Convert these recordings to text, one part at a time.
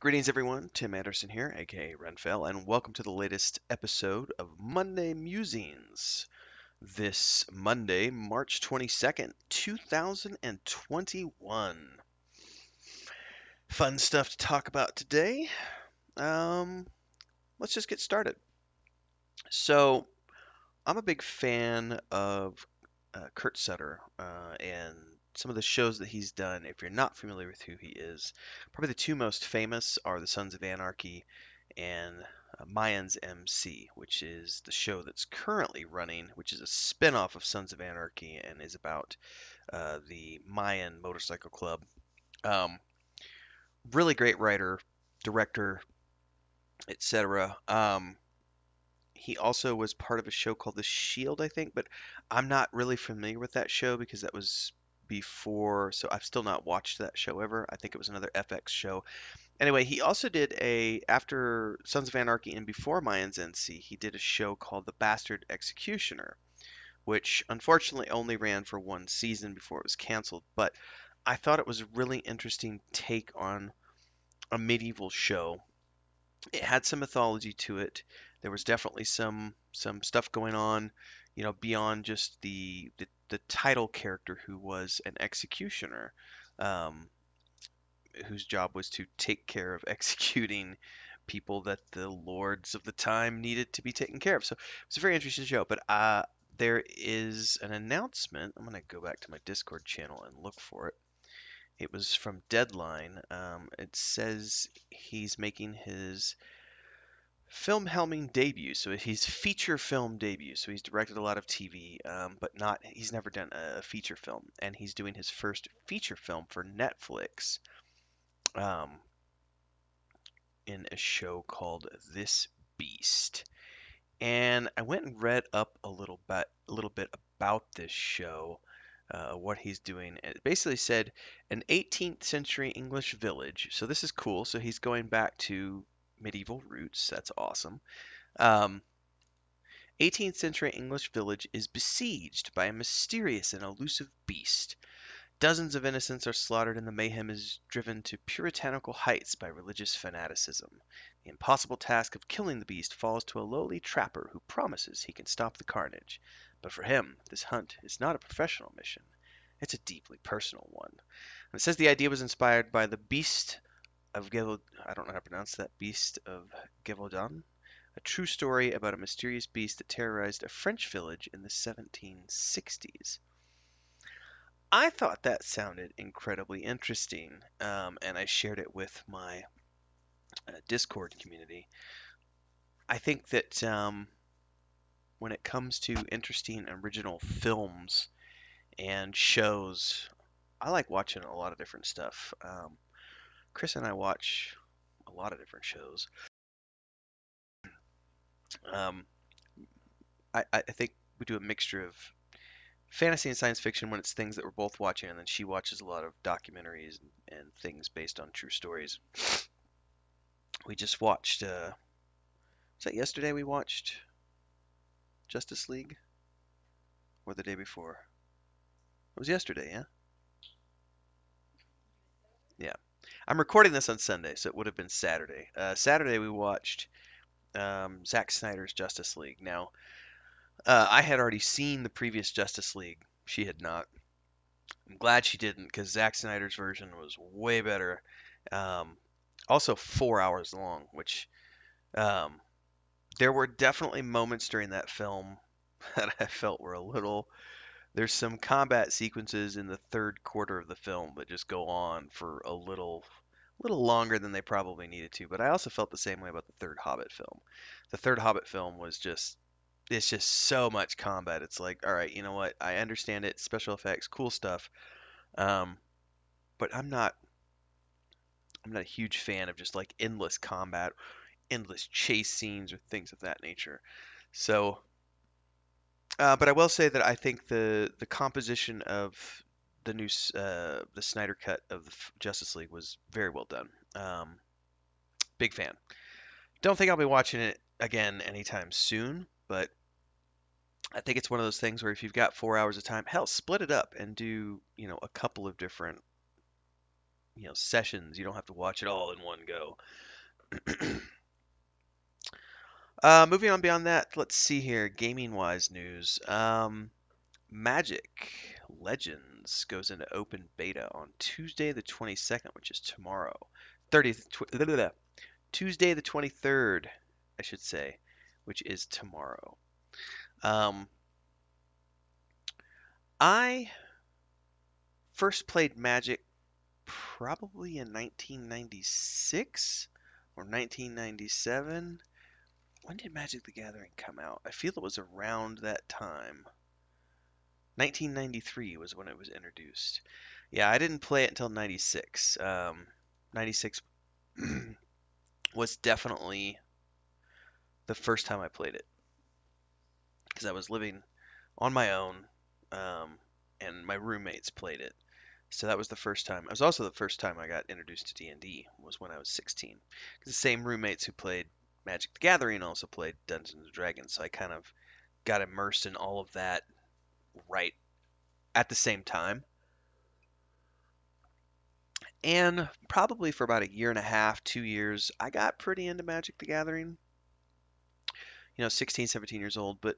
Greetings, everyone. Tim Anderson here, aka Renfell, and welcome to the latest episode of Monday Musings. This Monday, March 22nd, 2021. Fun stuff to talk about today. Um, let's just get started. So, I'm a big fan of Kurt Sutter and some of the shows that he's done. If you're not familiar with who he is, probably the two most famous are The Sons of Anarchy and Mayans MC, which is the show that's currently running, which is a spin-off of Sons of Anarchy and is about the Mayan motorcycle club. Um, really great writer, director, etc. He also was part of a show called The Shield, I think, but I'm not really familiar with that show because that was before, so I've still not watched that show ever. I think it was another FX show. Anyway, he also did after Sons of Anarchy and before Mayans NC, he did a show called The Bastard Executioner, which unfortunately only ran for one season before it was canceled. But I thought it was a really interesting take on a medieval show. It had some mythology to it. There was definitely some stuff going on, beyond just the title character who was an executioner. Um, whose job was to take care of executing people that the lords of the time needed to be taken care of. So it's a very interesting show. But there is an announcement. I'm going to go back to my Discord channel and look for it. It was from Deadline. It says he's making his film helming debut. So he's feature film debut. So he's directed a lot of TV, but not. He's never done a feature film, and he's doing his first feature film for Netflix. Um, in a show called This Beast. And I went and read up a little bit about this show, what he's doing. It basically said an 18th century English village. So this is cool. So he's going back to medieval roots. That's awesome. Um, 18th century English village is besieged by a mysterious and elusive beast. Dozens of innocents are slaughtered, and the mayhem is driven to puritanical heights by religious fanaticism. The impossible task of killing the beast falls to a lowly trapper who promises he can stop the carnage. But for him, this hunt is not a professional mission. It's a deeply personal one. And it says the idea was inspired by the Beast of I don't know how to pronounce that. Beast of Gévaudan, a true story about a mysterious beast that terrorized a French village in the 1760s. I thought that sounded incredibly interesting, and I shared it with my Discord community. I think that when it comes to interesting original films and shows, I like watching a lot of different stuff. Chris and I watch a lot of different shows. Um, I think we do a mixture of fantasy and science fiction when it's things that we're both watching, and then she watches a lot of documentaries and things based on true stories. We just watched. Was that yesterday? We watched Justice League, or the day before? It was yesterday, yeah. Yeah. I'm recording this on Sunday, so it would have been Saturday. Saturday we watched Zack Snyder's Justice League. Now, I had already seen the previous Justice League. She had not. I'm glad she didn't, because Zack Snyder's version was way better. Um, Also 4 hours long, which um, there were definitely moments during that film that I felt were a little. There's some combat sequences in the third quarter of the film that just go on for a little longer than they probably needed to. But I also felt the same way about the third Hobbit film. The third Hobbit film was just it's just so much combat. It's like, all right, you know what? I understand it, special effects, cool stuff. Um, but I'm not a huge fan of just like endless combat, endless chase scenes or things of that nature. So, but I will say that I think the composition of the Snyder cut of the Justice League was very well done. Big fan. Don't think I'll be watching it again anytime soon, but I think it's one of those things where if you've got 4 hours of time, hell, split it up and do a couple of different sessions. You don't have to watch it all in one go. Moving on beyond that, let's see here. Gaming wise news. Magic Legends goes into open beta on Tuesday the 22nd, which is tomorrow. 30th, Tuesday the 23rd, I should say, which is tomorrow. Um, I first played Magic probably in 1996 or 1997. When did Magic the Gathering come out? I feel it was around that time. 1993 was when it was introduced. Yeah, I didn't play it until 96. 96 was definitely the first time I played it because I was living on my own, um, and my roommates played it. So that was the first time. It was also the first time I got introduced to D&D was when I was 16. The same roommates who played Magic the Gathering also played Dungeons and Dragons, so I kind of got immersed in all of that right at the same time. And probably for about a year and a half, 2 years, I got pretty into Magic the Gathering. 16, 17 years old. But,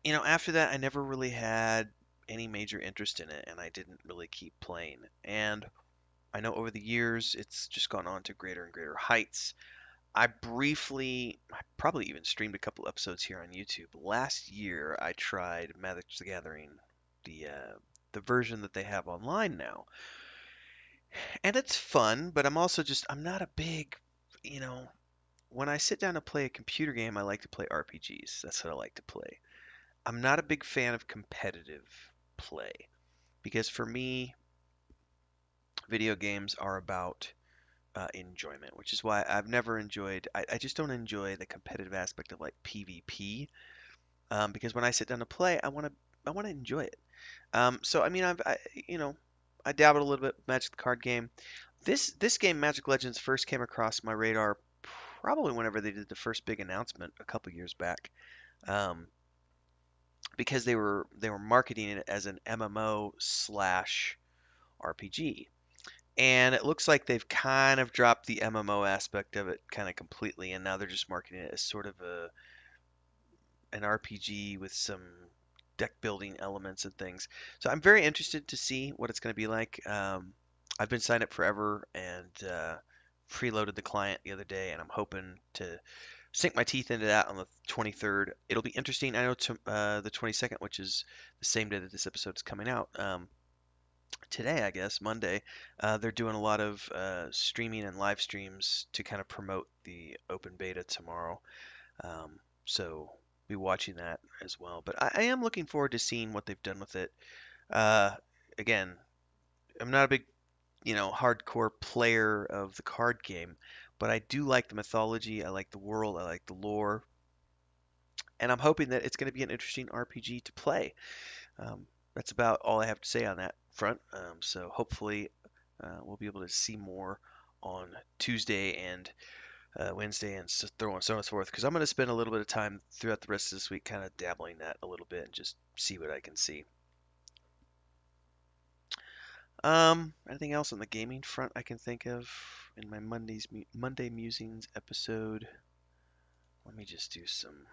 after that, I never really had any major interest in it, and I didn't really keep playing. And I know over the years, it's just gone on to greater and greater heights. I probably even streamed a couple episodes here on YouTube. Last year, I tried Magic the Gathering, the version that they have online now, and it's fun. But I'm not a big, you know, when I sit down to play a computer game, I like to play RPGs. That's what I like to play. I'm not a big fan of competitive play because for me, video games are about enjoyment, which is why I've never enjoyed. I just don't enjoy the competitive aspect of like PvP, because when I sit down to play, I want to enjoy it. So I mean, I dabbled a little bit with Magic the card game. This game, Magic Legends, first came across my radar probably whenever they did the first big announcement a couple years back, um, because they were marketing it as an MMO slash RPG. And it looks like they've kind of dropped the MMO aspect of it kind of completely, and now they're just marketing it as sort of an RPG with some deck building elements and things. So I'm very interested to see what it's going to be like. I've been signed up forever and preloaded the client the other day, and I'm hoping to sink my teeth into that on the 23rd. It'll be interesting. I know the 22nd, which is the same day that this episode is coming out. Today, I guess, Monday, they're doing a lot of streaming and live streams to kind of promote the open beta tomorrow. So be watching that as well. But I am looking forward to seeing what they've done with it. Uh, Again, I'm not a big, hardcore player of the card game, but I do like the mythology. I like the world. I like the lore, and I'm hoping that it's going to be an interesting RPG to play. Um, that's about all I have to say on that front. So hopefully, we'll be able to see more on Tuesday and Wednesday and so on and so forth. Because I'm going to spend a little bit of time throughout the rest of this week kind of dabbling that a little bit and just see what I can see. Anything else on the gaming front I can think of in my Monday Musings episode? Let me just do some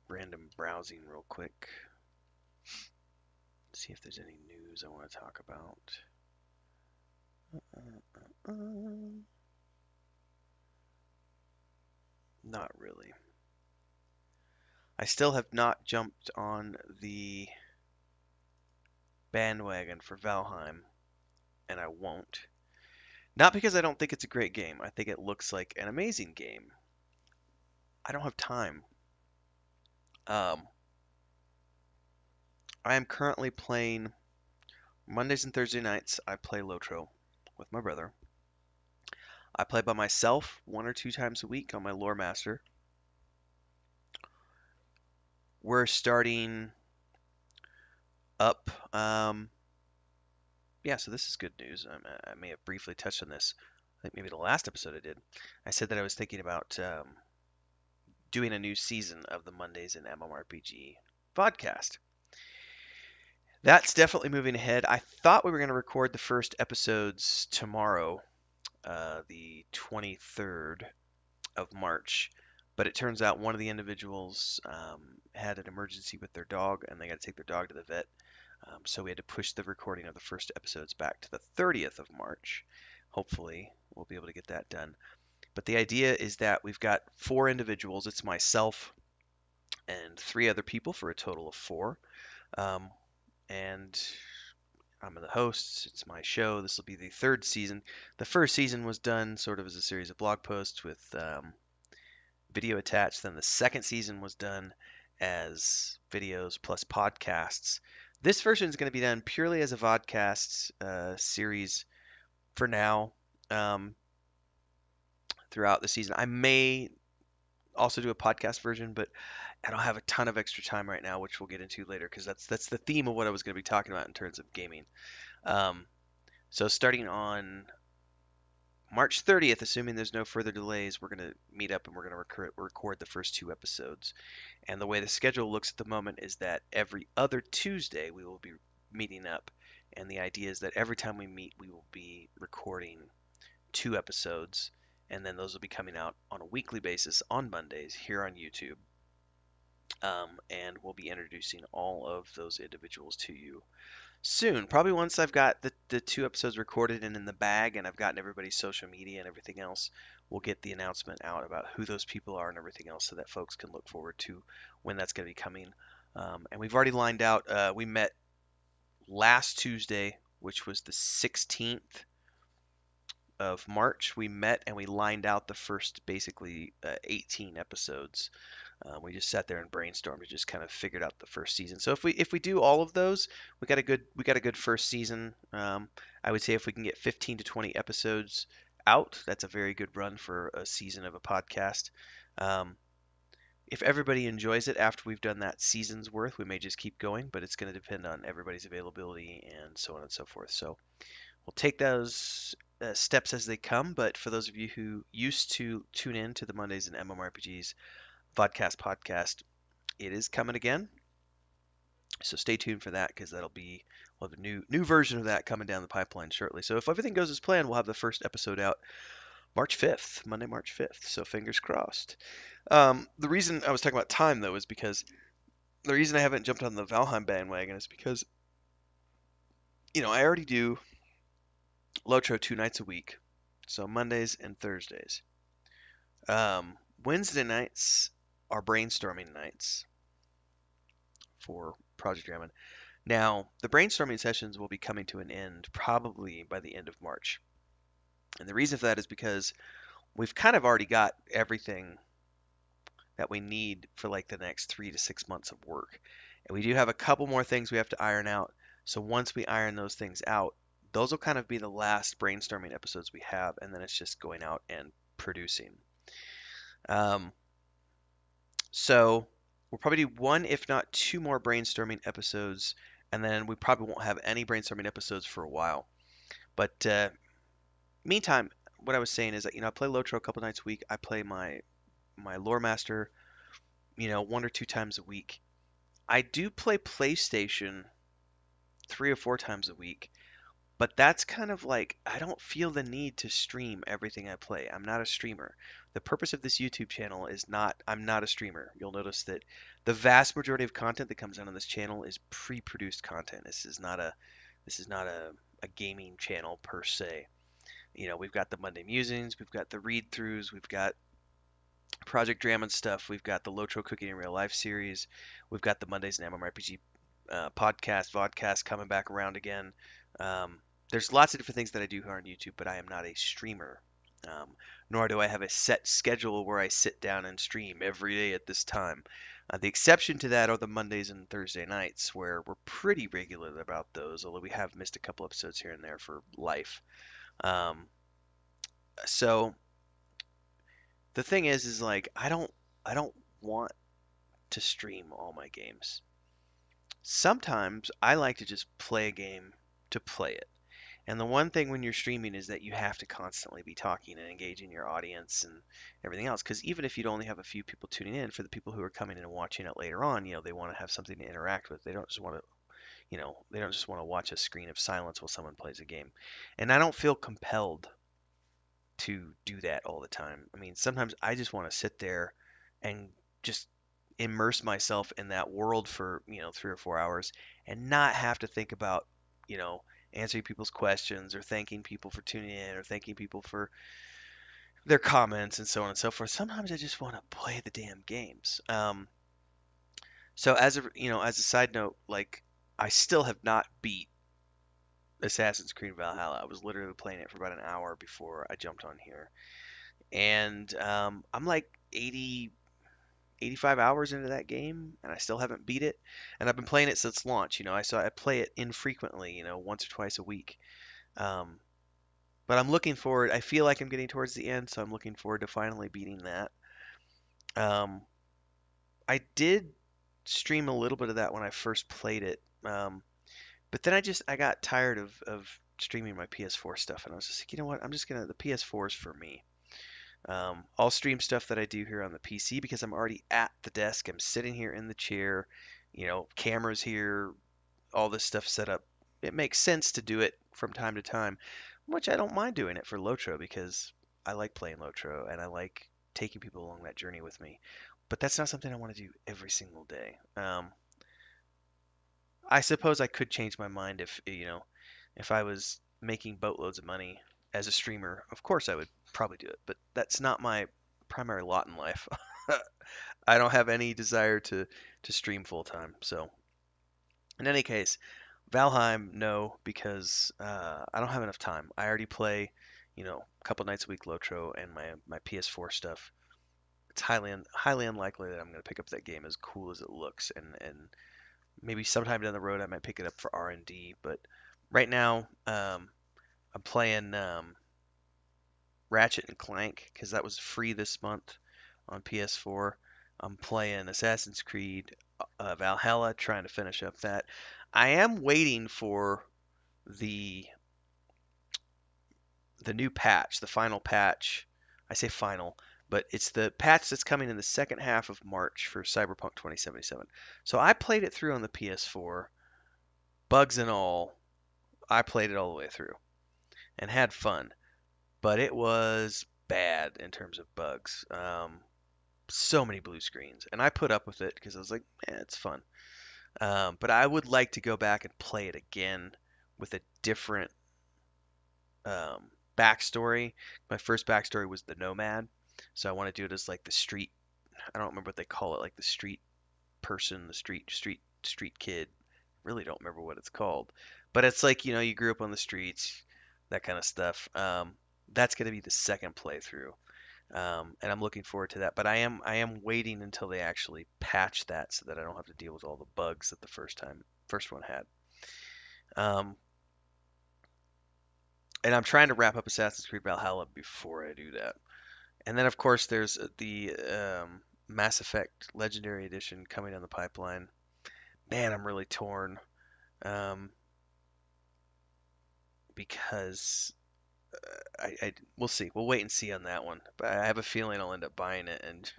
random browsing real quick. See if there's any news I want to talk about. Not really. I still have not jumped on the bandwagon for Valheim, and I won't. Not because I don't think it's a great game. I think it looks like an amazing game. I don't have time. Um, I am currently playing Mondays and Thursday nights. I play Lotro with my brother. I play by myself 1 or 2 times a week on my Lore Master. We're starting up. Yeah, so this is good news. I may have briefly touched on this. I think maybe the last episode I did. I said that I was thinking about doing a new season of the Mondays in MMORPG podcast. That's definitely moving ahead. I thought we were going to record the first episodes tomorrow, the 23rd of March, but it turns out one of the individuals had an emergency with their dog and they got to take their dog to the vet. So we had to push the recording of the first episodes back to the 30th of March. Hopefully, we'll be able to get that done. But the idea is that we've got four individuals. It's myself and three other people for a total of four. Um, and I'm the host. It's my show. This will be the third season. The first season was done sort of as a series of blog posts with video attached. Then the second season was done as videos plus podcasts. This version is going to be done purely as a vodcast series for now, um, throughout the season. I may also do a podcast version, but I don't have a ton of extra time right now, which we'll get into later because that's the theme of what I was going to be talking about in terms of gaming. Um, so starting on March 30th, assuming there's no further delays, we're going to meet up and we're going to record the first two episodes. And the way the schedule looks at the moment is that every other Tuesday we will be meeting up. And the idea is that every time we meet, we will be recording two episodes. And then those will be coming out on a weekly basis on Mondays here on YouTube. And we'll be introducing all of those individuals to you soon. Probably once I've got the two episodes recorded and in the bag and I've gotten everybody's social media and everything else, we'll get the announcement out about who those people are and everything else so that folks can look forward to when that's going to be coming. And we've already lined out, we met last Tuesday, which was the 16th of March. We met and we lined out the first basically 18 episodes. We just sat there and brainstormed and just kind of figured out the first season. So if we do all of those, we got a good first season. I would say if we can get 15 to 20 episodes out, that's a very good run for a season of a podcast. Um, if everybody enjoys it after we've done that season's worth, we may just keep going, but it's going to depend on everybody's availability and so on and so forth. So we'll take those steps as they come. But for those of you who used to tune in to the Mondays and MMORPGs podcast, it is coming again. So stay tuned for that because we'll have a new version of that coming down the pipeline shortly. So if everything goes as planned, we'll have the first episode out March 5th, Monday, March 5th. So fingers crossed. The reason I was talking about time though is because the reason I haven't jumped on the Valheim bandwagon is because I already do Lotro 2 nights a week, so Mondays and Thursdays. Wednesday nights are brainstorming nights for Project Ramen. Now, the brainstorming sessions will be coming to an end probably by the end of March. And the reason for that is because we've kind of already got everything that we need for like the next 3 to 6 months of work. And we do have a couple more things we have to iron out. So once we iron those things out, those will kind of be the last brainstorming episodes we have, and then it's just going out and producing. Um, so we'll probably do one, if not two more brainstorming episodes, and then we probably won't have any brainstorming episodes for a while. But meantime, what I was saying is that I play Lotro a couple nights a week. I play my Lore Master, 1 or 2 times a week. I do play PlayStation 3 or 4 times a week, but that's kind of like I don't feel the need to stream everything I play. I'm not a streamer. The purpose of this YouTube channel is not I'm not a streamer. You'll notice that the vast majority of content that comes out on this channel is pre-produced content. This is not a gaming channel per se. We've got the Monday Musings, we've got the read-throughs, we've got Project Drama stuff, we've got the Lotro Cooking in Real Life series, we've got the Mondays and MMORPG podcast, vodcast coming back around again. There's lots of different things that I do here on YouTube, but I am not a streamer. Nor do I have a set schedule where I sit down and stream every day at this time. The exception to that are the Mondays and Thursday nights, where we're pretty regular about those, although we have missed a couple episodes here and there for life. So the thing is like I don't want to stream all my games. Sometimes I like to just play a game to play it. And the one thing when you're streaming is that you have to constantly be talking and engaging your audience and everything else. Because even if you'd only have a few people tuning in, for the people who are coming in and watching it later on, they want to have something to interact with. They don't just want to, they don't just want to watch a screen of silence while someone plays a game. And I don't feel compelled to do that all the time. I mean, sometimes I just want to sit there and just immerse myself in that world for, 3 or 4 hours and not have to think about, you know, answering people's questions or thanking people for tuning in or thanking people for their comments and so on and so forth. Sometimes I just want to play the damn games. So as a side note, like I still have not beat Assassin's Creed Valhalla. I was literally playing it for about an hour before I jumped on here. And I'm like 85 hours into that game, and I still haven't beat it. And I've been playing it since launch. I play it infrequently, once or twice a week. Um, but I'm looking forward. I feel like I'm getting towards the end, so I'm looking forward to finally beating that. Um, I did stream a little bit of that when I first played it, but then I got tired of streaming my PS4 stuff, and I was just like, you know what? The PS4 is for me. I'll stream stuff that I do here on the PC because I'm already at the desk. I'm sitting here in the chair, cameras here, all this stuff set up. It makes sense to do it from time to time, which I don't mind doing it for Lotro because I like playing Lotro and I like taking people along that journey with me. But that's not something I want to do every single day. I suppose I could change my mind if I was making boatloads of money as a streamer. Of course, I would probably do it, but that's not my primary lot in life. I don't have any desire to stream full time. So, in any case, Valheim, no, because I don't have enough time. I already play, a couple nights a week Lotro and my PS4 stuff. It's highly unlikely that I'm going to pick up that game as cool as it looks, and maybe sometime down the road I might pick it up for R&D. But right now, I'm playing Ratchet and Clank because that was free this month on PS4. I'm playing Assassin's Creed Valhalla, trying to finish up that. I am waiting for the the new patch, the final patch. I say final, but it's the patch that's coming in the second half of March for Cyberpunk 2077. So I played it through on the PS4, bugs and all. I played it all the way through and had fun, but it was bad in terms of bugs. So many blue screens, and I put up with it because I was like, it's fun. But I would like to go back and play it again with a different backstory. My first backstory was the nomad, so I want to do it as like the street. I don't remember what they call it, like the street person, the street kid. Really don't remember what it's called, but it's like you grew up on the streets, that kind of stuff. That's going to be the second playthrough, and I'm looking forward to that. But I am waiting until they actually patch that so that I don't have to deal with all the bugs that the first one had. Um, and I'm trying to wrap up Assassin's Creed Valhalla before I do that. And then of course there's the Mass Effect Legendary Edition coming down the pipeline. Man, I'm really torn um, because we'll see. We'll wait and see on that one. But I have a feeling I'll end up buying it and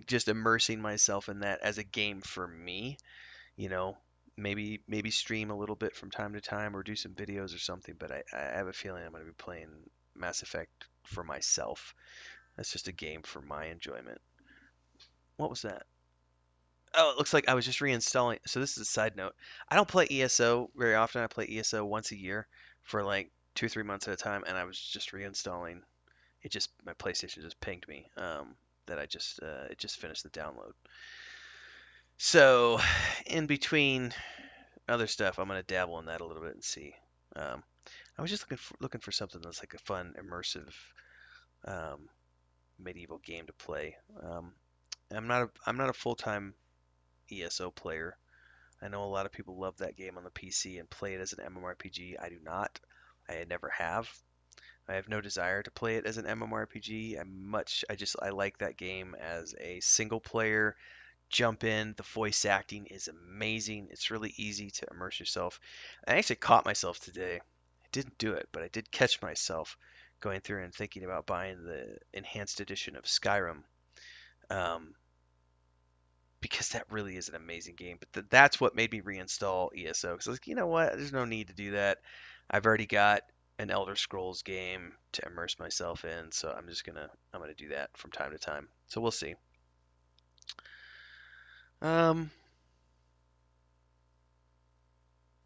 just immersing myself in that as a game for me. You know, maybe stream a little bit from time to time or do some videos or something. But I have a feeling I'm going to be playing Mass Effect for myself. That's just a game for my enjoyment. What was that? Oh, it looks like I was just reinstalling. So this is a side note. I don't play ESO very often. I play ESO once a year for like 2 or 3 months at a time, and I was just reinstalling. My PlayStation just pinged me that it just finished the download. So in between other stuff, I'm gonna dabble in that a little bit and see. Um, I was just looking for something that's like a fun, immersive um, medieval game to play. I'm not a full time ESO player. I know a lot of people love that game on the PC and play it as an MMORPG. I do not. I never have. I have no desire to play it as an MMORPG. I like that game as a single player. Jump in. The voice acting is amazing. It's really easy to immerse yourself. I actually caught myself today. I didn't do it, but I did catch myself going through and thinking about buying the enhanced edition of Skyrim. Um, because that really is an amazing game. But that's what made me reinstall ESO because I was like, you know what? There's no need to do that. I've already got an Elder Scrolls game to immerse myself in, so I'm gonna do that from time to time. So we'll see. Um,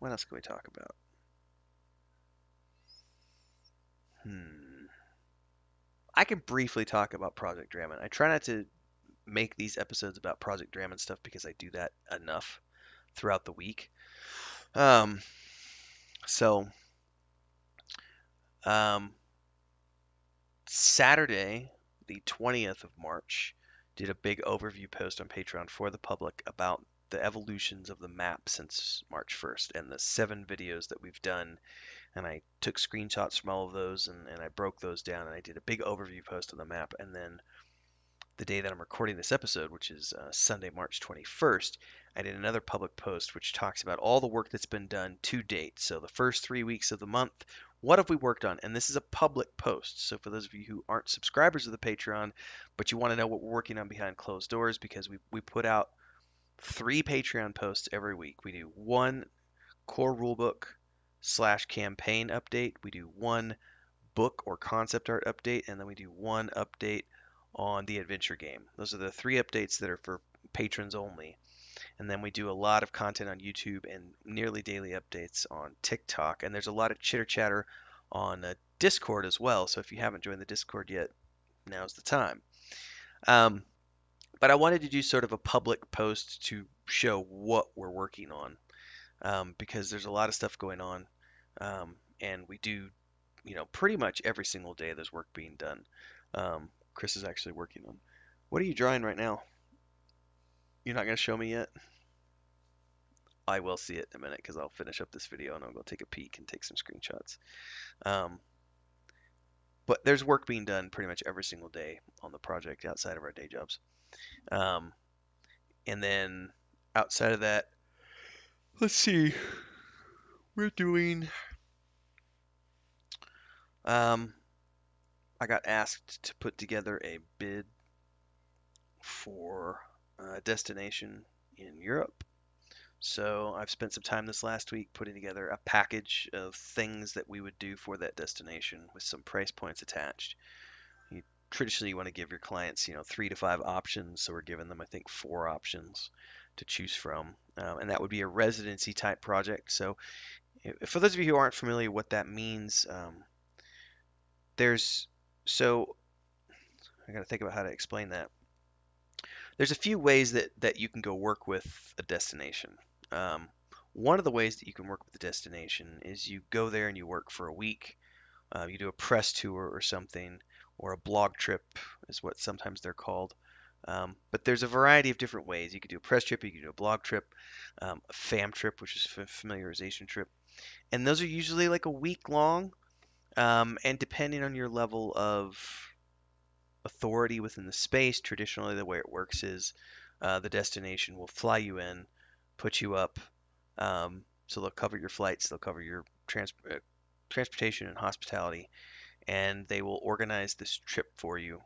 what else can we talk about? Hmm. I can briefly talk about Project Drammon. I try not to make these episodes about Project Drammon stuff because I do that enough throughout the week. Um, so um, Saturday, the 20th of March, did a big overview post on Patreon for the public about the evolutions of the map since March 1st and the 7 videos that we've done. And I took screenshots from all of those and I broke those down and I did a big overview post on the map. And then the day that I'm recording this episode, which is Sunday, March 21st, I did another public post which talks about all the work that's been done to date. So the first 3 weeks of the month, what have we worked on? And this is a public post. So for those of you who aren't subscribers of the Patreon, but you want to know what we're working on behind closed doors, because we put out 3 Patreon posts every week. We do one core rulebook / campaign update. We do one book or concept art update, and then we do one update on the adventure game. Those are the 3 updates that are for patrons only. And then we do a lot of content on YouTube and nearly daily updates on TikTok. And there's a lot of chitter chatter on Discord as well. So if you haven't joined the Discord yet, now's the time. Um, but I wanted to do sort of a public post to show what we're working on, because there's a lot of stuff going on. And we do, pretty much every single day there's work being done. Chris is actually working on. What are you drawing right now? You're not going to show me yet? I will see it in a minute because I'll finish up this video and I'll go take a peek and take some screenshots. Um, but there's work being done pretty much every single day on the project outside of our day jobs. Um, and then outside of that, let's see, we're doing. Um, I got asked to put together a bid for a destination in Europe. So I've spent some time this last week putting together a package of things that we would do for that destination with some price points attached. You traditionally want to give your clients, 3 to 5 options. So we're giving them, I think, 4 options to choose from. And that would be a residency type project. So for those of you who aren't familiar what that means, there's, so I got to think about how to explain that. There's a few ways that you can go work with a destination. Um, One of the ways that you can work with a destination is you go there and you work for a week. You do a press tour or something, or a blog trip is what sometimes they're called. But there's a variety of different ways. You could do a press trip, you could do a blog trip, a fam trip, which is a familiarization trip. And those are usually like a week long. And depending on your level of authority within the space, traditionally the way it works is the destination will fly you in, put you up. So they'll cover your flights, they'll cover your transportation and hospitality, and they will organize this trip for you.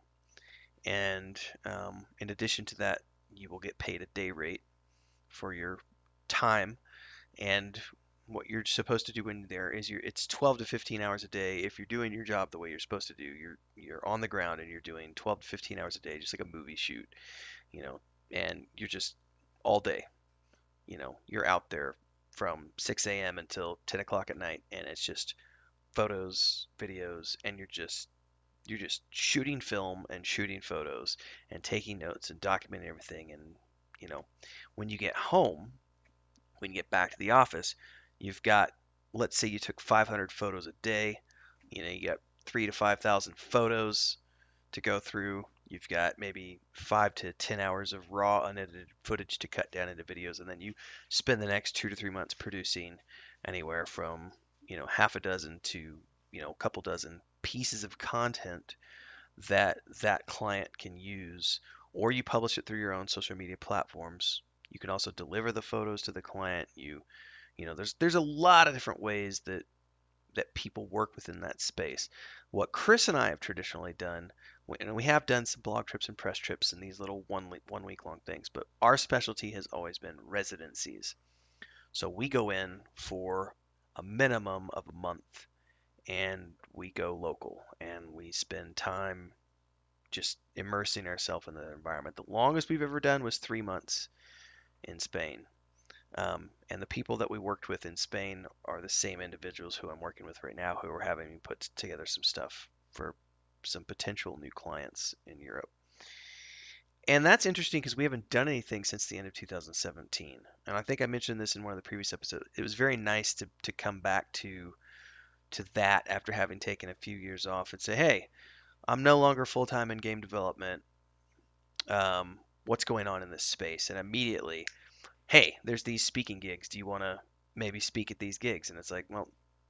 And in addition to that, you will get paid a day rate for your time. And what you're supposed to do in there is it's 12 to 15 hours a day. If you're doing your job the way you're supposed to do, you're on the ground and you're doing 12 to 15 hours a day, just like a movie shoot, you know, and you're just all day, you're out there from 6 a.m. until 10 o'clock at night, and it's just photos, videos, and you're just shooting film and shooting photos and taking notes and documenting everything. And you know, when you get home, when you get back to the office, you've got, let's say you took 500 photos a day. You got 3 to 5,000 photos to go through. You've got maybe 5 to 10 hours of raw unedited footage to cut down into videos, and then you spend the next 2 to 3 months producing anywhere from half a dozen to a couple dozen pieces of content that that client can use, or you publish it through your own social media platforms. You can also deliver the photos to the client. There's a lot of different ways that people work within that space. What Chris and I have traditionally done, and we have done some blog trips and press trips and these little 1 week long things, but our specialty has always been residencies. So we go in for a minimum of a month and we go local and we spend time just immersing ourselves in the environment. The longest we've ever done was 3 months in Spain. And the people that we worked with in Spain are the same individuals who I'm working with right now, who are having me put together some stuff for some potential new clients in Europe. And that's interesting because we haven't done anything since the end of 2017. And I think I mentioned this in one of the previous episodes. It was very nice to come back to that after having taken a few years off and say, hey, I'm no longer full time in game development. What's going on in this space? And immediately, hey, there's these speaking gigs. Do you want to maybe speak at these gigs? And it's like, well,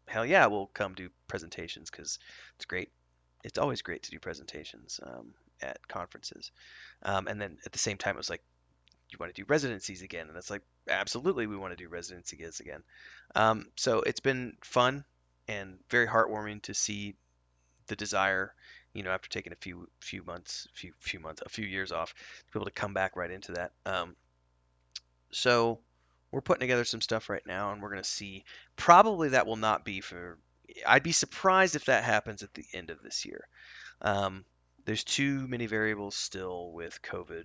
hell yeah, we'll come do presentations because it's great. It's always great to do presentations at conferences. And then at the same time, it was like, you want to do residencies again? And it's like, absolutely, we want to do residency gigs again. So it's been fun and very heartwarming to see the desire, after taking a few years off, to be able to come back right into that. So we're putting together some stuff right now, and we're going to see. Probably that will not be for. I'd be surprised if that happens at the end of this year. Um, there's too many variables still with COVID.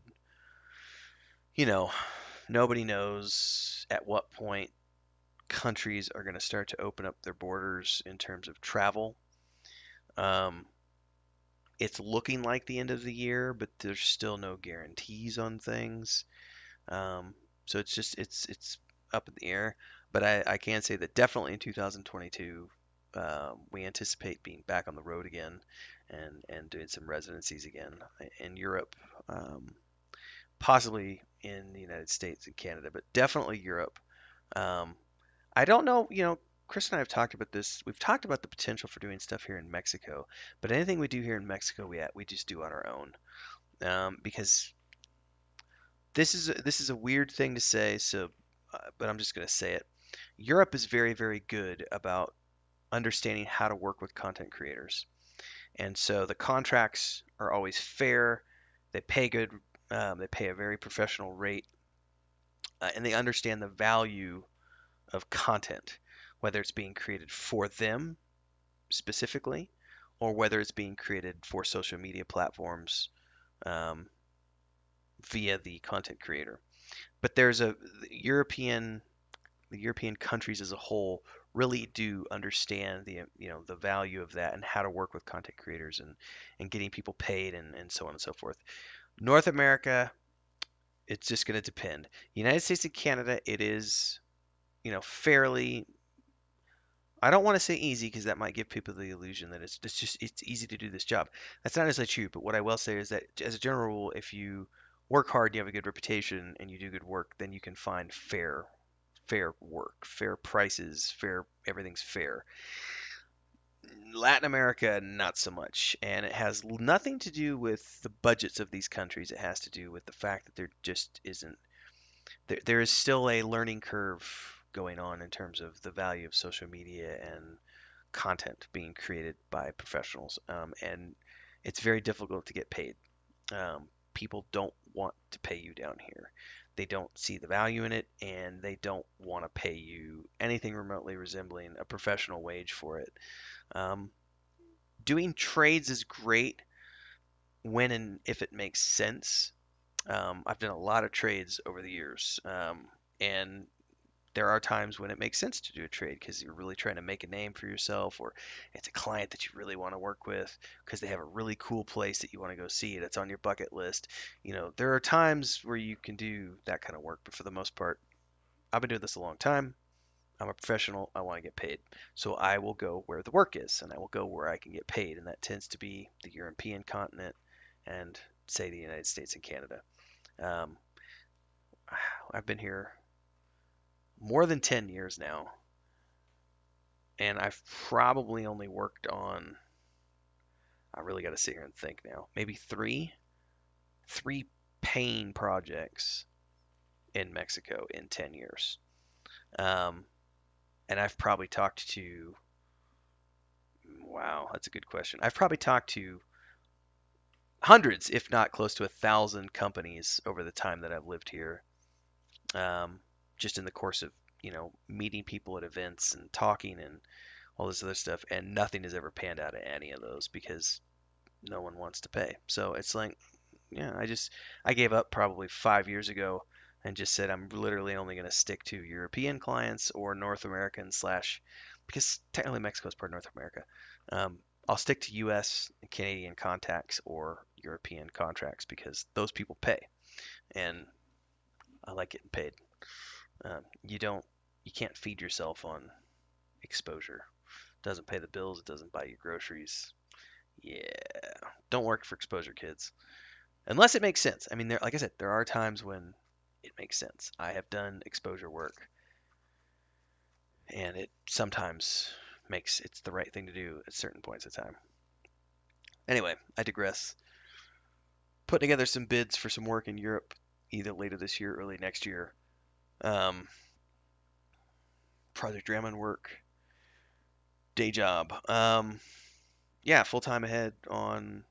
You know, nobody knows at what point countries are going to start to open up their borders in terms of travel. Um, it's looking like the end of the year, but there's still no guarantees on things. Um, so it's up in the air. But I can say that definitely in 2022, we anticipate being back on the road again and doing some residencies again in Europe, possibly in the United States and Canada, but definitely Europe. Um, I don't know, Chris and I have talked about this. We've talked about the potential for doing stuff here in Mexico, but anything we do here in Mexico, we just do on our own, because this is a weird thing to say, so but I'm just going to say it. Europe is very, very good about understanding how to work with content creators, and so the contracts are always fair. They pay good. They pay a very professional rate, and they understand the value of content, whether it's being created for them specifically, or whether it's being created for social media platforms um, via the content creator. But there's a European the European countries as a whole really do understand the value of that and how to work with content creators and getting people paid and so on and so forth. North America, it's just going to depend. United States and Canada, it is fairly. I don't want to say easy because that might give people the illusion that it's easy to do this job. That's not necessarily true, but what I will say is that as a general rule, if you work hard, you have a good reputation, and you do good work, then you can find fair work, fair prices, fair everything's fair. Latin America, not so much, and it has nothing to do with the budgets of these countries. It has to do with the fact that there just isn't there is still a learning curve going on in terms of the value of social media and content being created by professionals, and it's very difficult to get paid. People don't want to pay you down here. They don't see the value in it, and they don't want to pay you anything remotely resembling a professional wage for it. Um, Doing trades is great when and if it makes sense. I've done a lot of trades over the years, and there are times when it makes sense to do a trade because you're really trying to make a name for yourself, or it's a client that you really want to work with because they have a really cool place that you want to go see that's on your bucket list. There are times where you can do that kind of work, but for the most part, I've been doing this a long time. I'm a professional. I want to get paid. So I will go where the work is, and I will go where I can get paid, and that tends to be the European continent and, say, the United States and Canada. Um, I've been here more than 10 years now, and I've probably only worked on, I really got to sit here and think now, maybe three paying projects in Mexico in 10 years. Um, and I've probably talked to Wow, that's a good question. I've probably talked to hundreds, if not close to 1,000 companies over the time that I've lived here. Um, just in the course of, meeting people at events and talking and all this other stuff, and nothing has ever panned out at any of those because no one wants to pay. So it's like, yeah, I gave up probably 5 years ago and just said I'm literally only going to stick to European clients or North American slash, because technically Mexico is part of North America. Um, I'll stick to U.S. and Canadian contacts or European contracts because those people pay, and I like getting paid. You can't feed yourself on exposure. It doesn't pay the bills. It doesn't buy you groceries. Yeah, don't work for exposure, kids. Unless it makes sense. I mean, like I said, there are times when it makes sense. I have done exposure work, and it sometimes makes it's the right thing to do at certain points of time. Anyway, I digress. Putting together some bids for some work in Europe, either later this year, or early next year. Um, Project Drammond work, day job. Yeah, full time ahead on.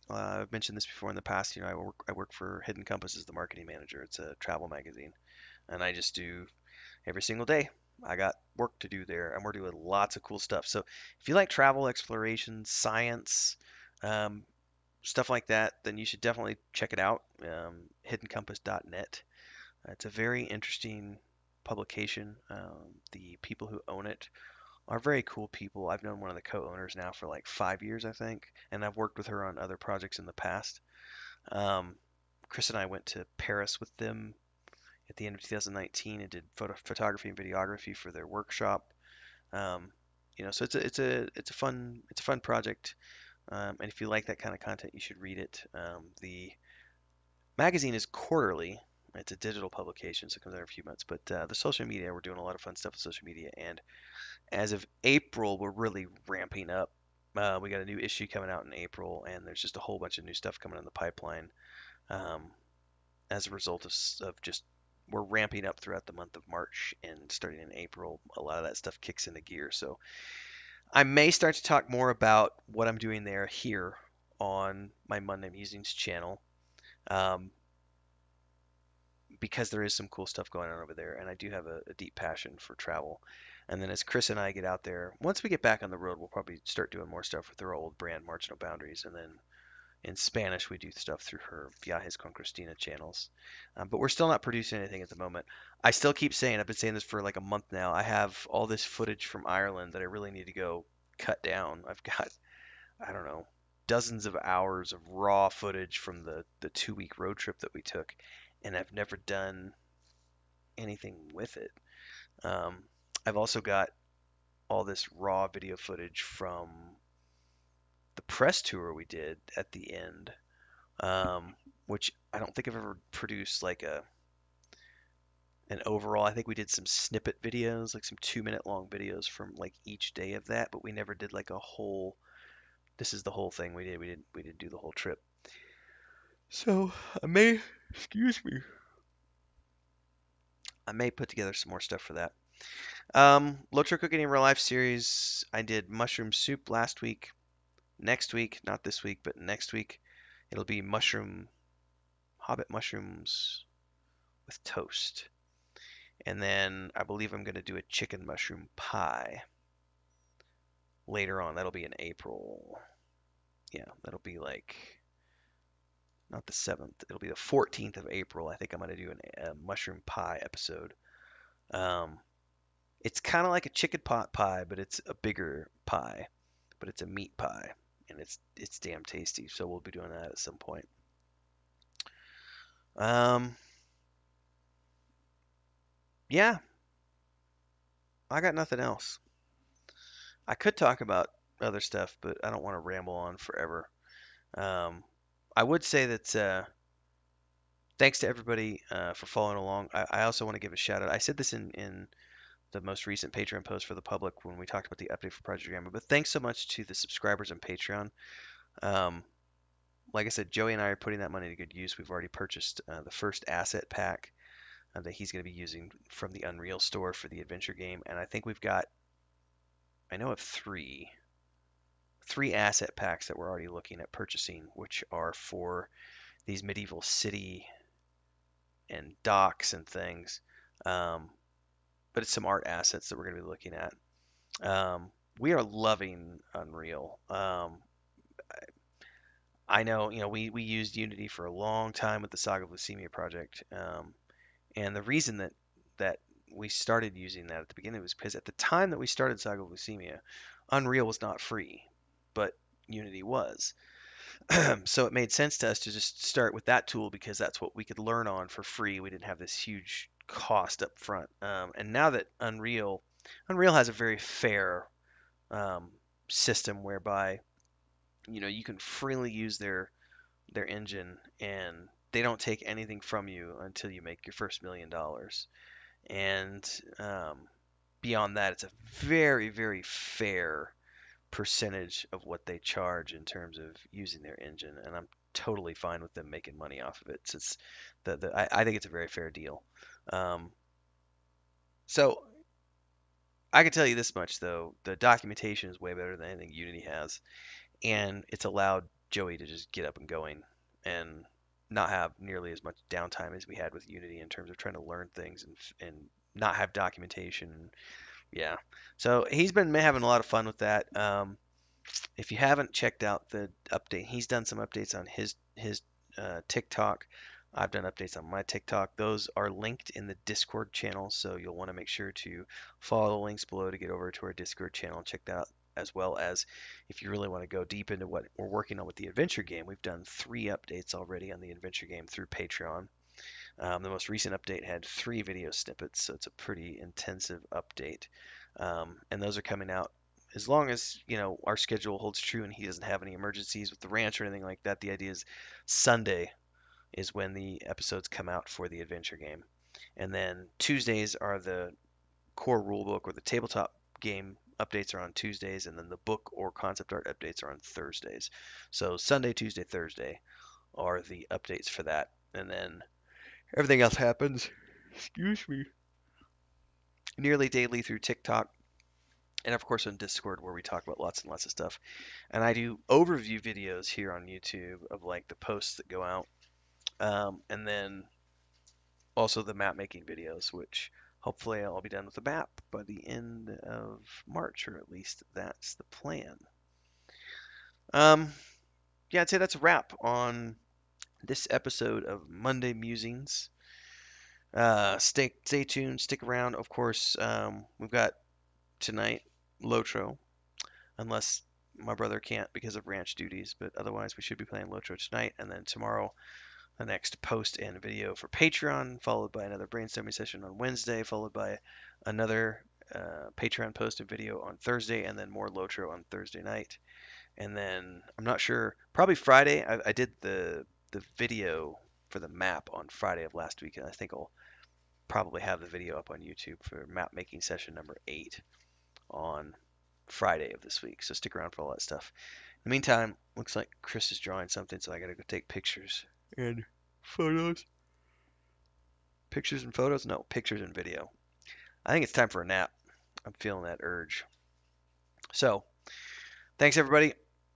I've mentioned this before in the past. I work for Hidden Compass as the marketing manager. It's a travel magazine, and I just do every single day. I got work to do there, and we're doing lots of cool stuff. So if you like travel, exploration, science, um, stuff like that, then you should definitely check it out. Hiddencompass.net. It's a very interesting publication. The people who own it are very cool people. I've known one of the co-owners now for like 5 years, I think, and I've worked with her on other projects in the past. Um, Chris and I went to Paris with them at the end of 2019 and did photography and videography for their workshop. Um, so it's a fun project. And if you like that kind of content, you should read it. The magazine is quarterly. It's a digital publication, so it comes out every few months. But the social media, we're doing a lot of fun stuff with social media. And as of April, we're really ramping up. We got a new issue coming out in April, and there's just a whole bunch of new stuff coming in the pipeline. Um, as a result of just we're ramping up throughout the month of March, and starting in April, a lot of that stuff kicks into gear. So I may start to talk more about what I'm doing there here on my Monday Musings channel, um, because there is some cool stuff going on over there, and I do have a deep passion for travel. And then as Chris and I get out there, once we get back on the road, we'll probably start doing more stuff with our old brand, Marginal Boundaries, and then in Spanish, we do stuff through her Viajes con Cristina channels. But we're still not producing anything at the moment. I still keep saying, I've been saying this for like a month now, I have all this footage from Ireland that I really need to go cut down. I've got, I don't know, dozens of hours of raw footage from the 2 week road trip that we took, and I've never done anything with it. Um, I've also got all this raw video footage from the press tour we did at the end, which I don't think I've ever produced like an overall. I think we did some snippet videos, like some 2 minute long videos from like each day of that, but we never did like a whole. This is the whole thing we did. We did do the whole trip. So excuse me, I may put together some more stuff for that. Low True Cooking in Real Life series. I did mushroom soup last week. Next week, not this week, but next week, it'll be hobbit mushrooms with toast. And then I believe I'm going to do a chicken mushroom pie later on. That'll be in April. Yeah, that'll be like not the 7th. It'll be the 14th of April. I think I'm going to do a mushroom pie episode. Um, it's kind of like a chicken pot pie, but it's a bigger pie, but it's a meat pie, and it's damn tasty. So we'll be doing that at some point. Um, yeah, I got nothing else. I could talk about other stuff, but I don't want to ramble on forever. Um, I would say that thanks to everybody for following along. I also want to give a shout out. I said this in the most recent Patreon post for the public when we talked about the update for Project Gamma, but thanks so much to the subscribers on Patreon. Um, like I said, Joey and I are putting that money to good use. We've already purchased the first asset pack that he's going to be using from the Unreal store for the adventure game, and I think I know of three. three asset packs that we're already looking at purchasing, which are for these medieval city and docks and things. Um, but it's some art assets that we're going to be looking at. We are loving Unreal. I know, we used Unity for a long time with the Saga of Lucemia project, and the reason that we started using that at the beginning was because at the time that we started Saga of Lucemia, Unreal was not free, but Unity was. So it made sense to us to just start with that tool because that's what we could learn on for free. We didn't have this huge cost up front. And now that Unreal has a very fair um, system whereby you can freely use their engine and they don't take anything from you until you make your first $1 million. And beyond that, it's a very, very fair percentage of what they charge in terms of using their engine, and I'm totally fine with them making money off of it. So it's I think it's a very fair deal. Um, so I can tell you this much though, the documentation is way better than anything Unity has, and it's allowed Joey to just get up and going and not have nearly as much downtime as we had with Unity in terms of trying to learn things and not have documentation. Yeah. So he's been having a lot of fun with that. If you haven't checked out the update, he's done some updates on his TikTok. I've done updates on my TikTok. Those are linked in the Discord channel, so you'll want to make sure to follow the links below to get over to our Discord channel and check that out. As well as if you really want to go deep into what we're working on with the adventure game, we've done 3 updates already on the adventure game through Patreon. The most recent update had 3 video snippets, so it's a pretty intensive update. And those are coming out as long as our schedule holds true and he doesn't have any emergencies with the ranch or anything like that. The idea is Sunday is when the episodes come out for the adventure game, and then Tuesdays are the core rulebook or the tabletop game updates are on Tuesdays, and then the book or concept art updates are on Thursdays. So Sunday, Tuesday, Thursday are the updates for that, and then everything else happens, excuse me, nearly daily through TikTok, and of course on Discord where we talk about lots and lots of stuff. And I do overview videos here on YouTube of like the posts that go out, and then also the map making videos, which hopefully I'll be done with the map by the end of March, or at least that's the plan. Um, yeah, I'd say that's a wrap on this episode of Monday Musings. Stay tuned, stick around. Of course, we've got tonight Lotro, unless my brother can't because of ranch duties. But otherwise, we should be playing Lotro tonight, and then tomorrow the next post and video for Patreon, followed by another brainstorming session on Wednesday, followed by another Patreon post and video on Thursday, and then more Lotro on Thursday night. And then I'm not sure, probably Friday. I did the video for the map on Friday of last week, and I think I'll probably have the video up on YouTube for map making session number 8 on Friday of this week. So stick around for all that stuff. In the meantime, looks like Chris is drawing something, so I gotta go take pictures and photos. Pictures and photos? No, pictures and video. I think it's time for a nap. I'm feeling that urge. So, thanks everybody.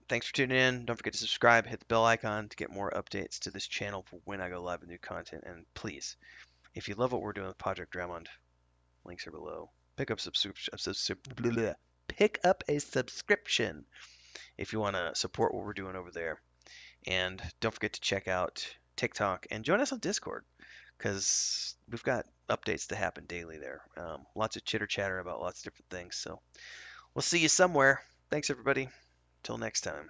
Thanks for tuning in. Don't forget to subscribe, hit the bell icon to get more updates to this channel for when I go live with new content. And please, if you love what we're doing with Project Drummond, links are below. Pick up pick up a subscription if you want to support what we're doing over there. And don't forget to check out TikTok and join us on Discord because we've got updates to happen daily there. Lots of chitter chatter about lots of different things. So we'll see you somewhere. Thanks, everybody. Till next time.